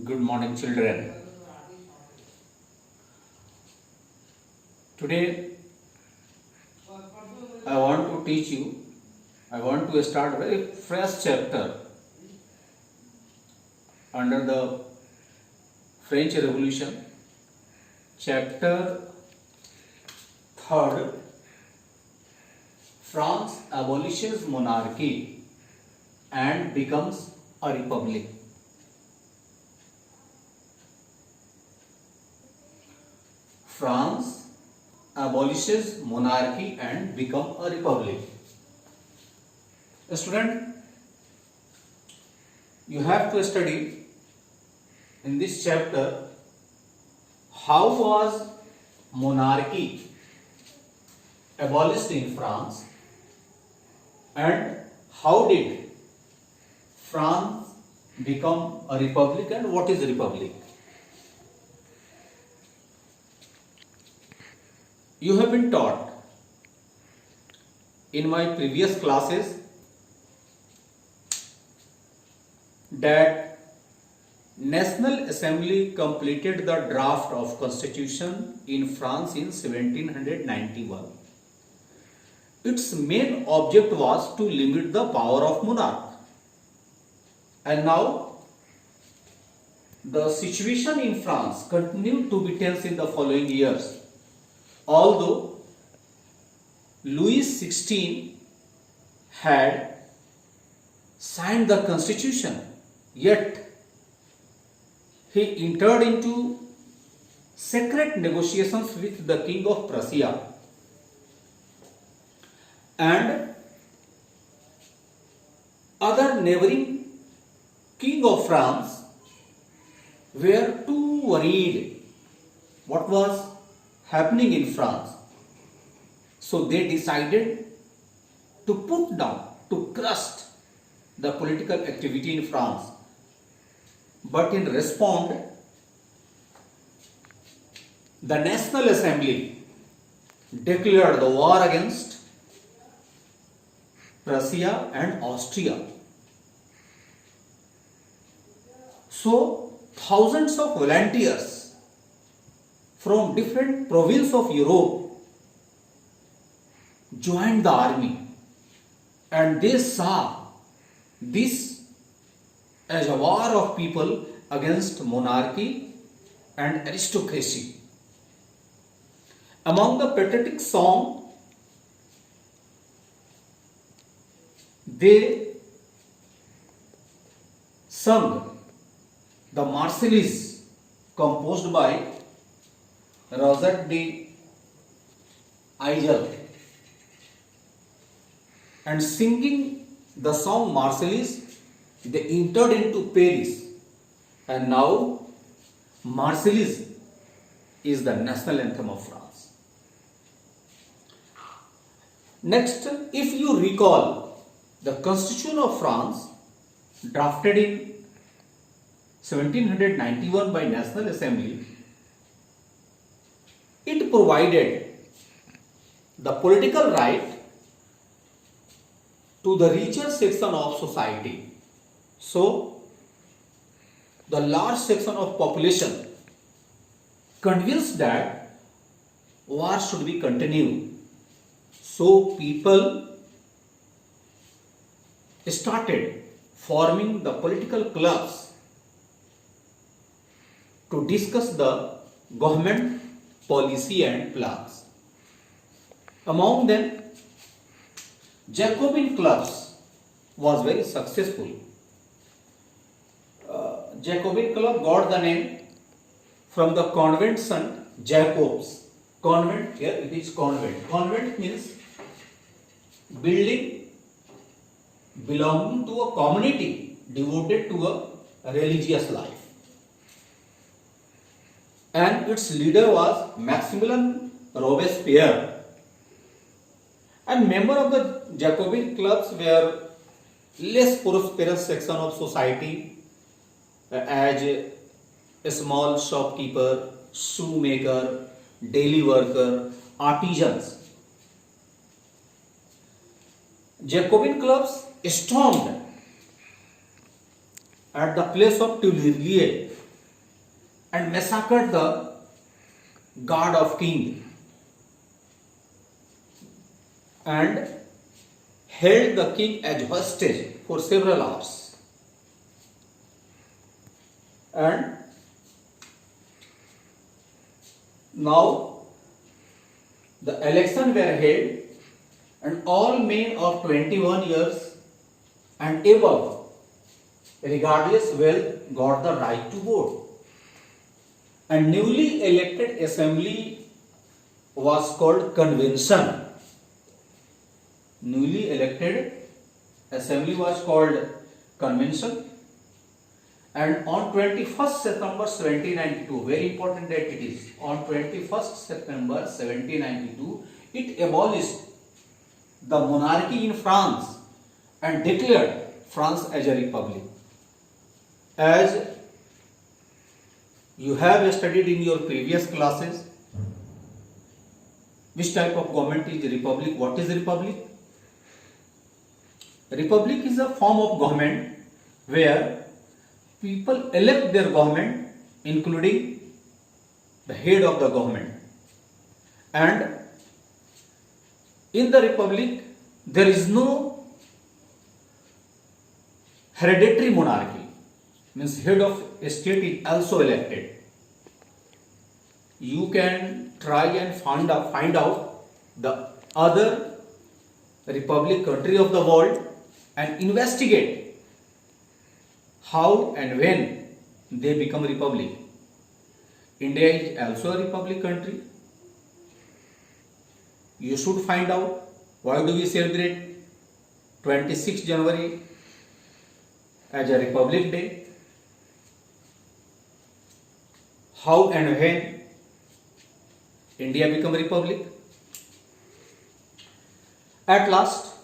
Good morning, children. Today, I want to teach you, I want to start a very fresh chapter under the French Revolution, chapter 3rd. France abolishes monarchy and becomes a republic. France abolishes monarchy and become a republic. Student, you have to study in this chapter how was monarchy abolished in France and how did France become a republic and what is a republic. You have been taught in my previous classes that National Assembly completed the draft of Constitution in France in 1791. Its main object was to limit the power of monarch. And now the situation in France continued to be tense in the following years. Although Louis XVI had signed the constitution, yet he entered into secret negotiations with the King of Prussia and other neighboring King of France were too worried what was happening in France. So they decided to put down, to crush the political activity in France. But in response, the National Assembly declared the war against Prussia and Austria. So thousands of volunteers from different provinces of Europe joined the army and they saw this as a war of people against monarchy and aristocracy. Among the patriotic song, they sung the Marseillaise composed by Rosette d'Aigel, and singing the song Marseillaise, they entered into Paris, and now Marseillaise is the national anthem of France. Next, if you recall, the Constitution of France drafted in 1791 by National Assembly, it provided the political right to the richer section of society. So, the large section of population convinced that war should be continued. So, people started forming the political clubs to discuss the government policy and plans. Among them, Jacobin clubs was very successful. Jacobin club got the name from the convent St. Jacob's. Convent, here it is convent. Convent means building belonging to a community devoted to a religious life. And its leader was Maximilien Robespierre. And members of the Jacobin clubs were less prosperous section of society, as a small shopkeeper, shoemaker, daily worker, artisans. Jacobin clubs stormed at the place of Tuileries and massacred the guard of king and held the king as hostage for several hours. And now the election were held and all men of 21 years and above, regardless wealth, got the right to vote. And newly elected assembly was called convention. Newly elected assembly was called convention. And on 21st September 1792, very important date it is, on 21st September 1792, it abolished the monarchy in France and declared France as a republic. As you have studied in your previous classes, which type of government is republic? What is republic? Republic is a form of government where people elect their government, including the head of the government. And in the republic, there is no hereditary monarchy, means head of state is also elected. You can try and find out the other republic country of the world and investigate how and when they become republic. India is also a republic country. You should find out why do we celebrate 26 January as a Republic Day. How and when India become republic. At last,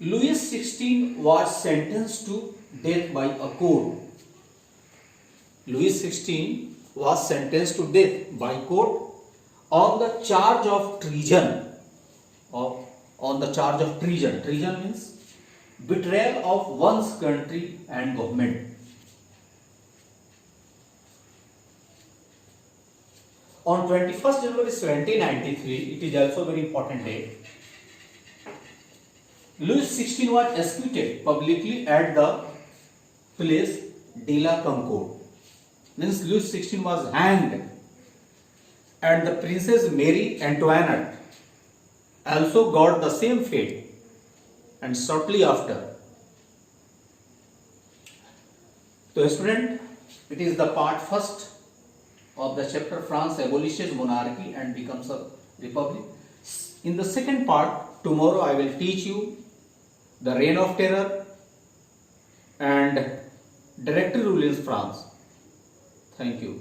Louis XVI was sentenced to death by a court. Louis XVI was sentenced to death by court on the charge of treason. On the charge of treason. Treason means betrayal of one's country and government. On 21st January 1793, it is also very important day, Louis XVI was executed publicly at the place de la Concorde. Means Louis XVI was hanged, and the Princess Mary Antoinette also got the same fate, and shortly after. So student, it is the part first of the chapter France abolishes monarchy and becomes a republic. In the second part, tomorrow I will teach you the reign of terror and directory rule in France. Thank you.